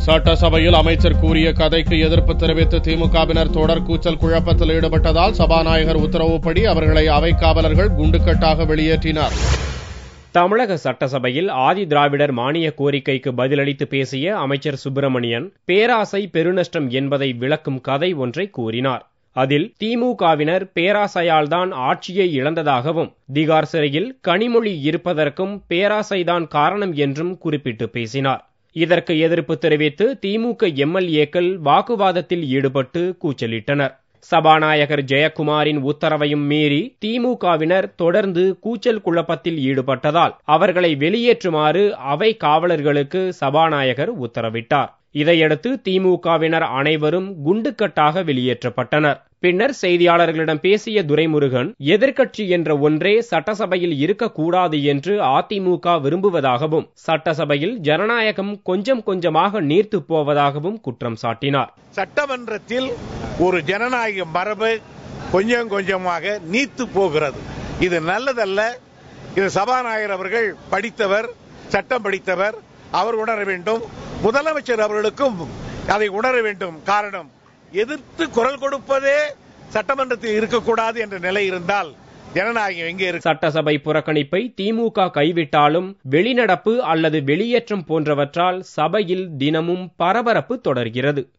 சட்டசபையில் அமைச்சர் கூறிய கதைக்கு எதிர்ப்பு தெரிவித்து திமுகவினர் தொடர் கூச்சல் குழப்பத்தில் ஈடுபட்டதால் சபாநாயகர் உத்தரவுப்படி அவர்களை அவைக் காவலர்கள் குண்டுக்கட்டாக வெளியேற்றினர். தமிழக சட்டசபையில் ஆதி திராவிடர் மானிய கோரிக்கைக்கு பதிலளித்து பேசிய அமைச்சர் சுப்பிரமணியன் பேராசை பெருநஷ்டம் என்பதை விளக்கும் கதை ஒன்றை கூறினார். அதில் திமுகவினர் பேராசையால்தான் ஆட்சியை இழந்ததாகவும் திகார் சிறையில் கனிமொழி இருப்பதற்கும் பேராசைதான் காரணம் என்றும் குறிப்பிட்டு பேசினார். இதற்கு எதிர்ப்பு தெரிவித்து திமுக எம்எல்ஏக்கள் வாக்குவாதத்தில் ஈடுபட்டு கூச்சலிட்டனர். சபாநாயகர் ஜெயக்குமாரின் உத்தரவையும் மீறி திமுகவினர் தொடர்ந்து கூச்சல் குழப்பத்தில் ஈடுபட்டதால் அவர்களை வெளியேற்றுமாறு அவை காவலர்களுக்கு சபாநாயகர் உத்தரவிட்டார். இதையடுத்து திமுகவினர் அனைவரும் குண்டுக்கட்டாக வெளியேற்றப்பட்டனர். பின்னர் செய்தியாளர்களிடம் பேசிய துரைமுருகன், எதிர்க்கட்சி என்ற ஒன்றே சட்டசபையில் இருக்கக்கூடாது என்று அதிமுக விரும்புவதாகவும் சட்டசபையில் ஜனநாயகம் கொஞ்சம் கொஞ்சமாக நீர்த்து போவதாகவும் குற்றம் சாட்டினார். சட்டமன்றத்தில் ஒரு ஜனநாயக மரபு கொஞ்சம் கொஞ்சமாக நீர்த்து போகிறது. இது நல்லதல்ல. இது சபாநாயகர் அவர்கள் படித்தவர், சட்டம் படித்தவர், அவர் உணர வேண்டும். முதலமைச்சர் அவர்களுக்கும் அதை உணர வேண்டும். காரணம், எதிர்த்து குரல் கொடுப்பதே சட்டமன்றத்தில் இருக்கக்கூடாது என்ற நிலை இருந்தால் ஜனநாயகம் எங்கே இருக்கு? சட்டசபை புறக்கணிப்பை திமுக கைவிட்டாலும் வெளிநடப்பு அல்லது வெளியேற்றம் போன்றவற்றால் சபையில் தினமும் பரபரப்பு தொடர்கிறது.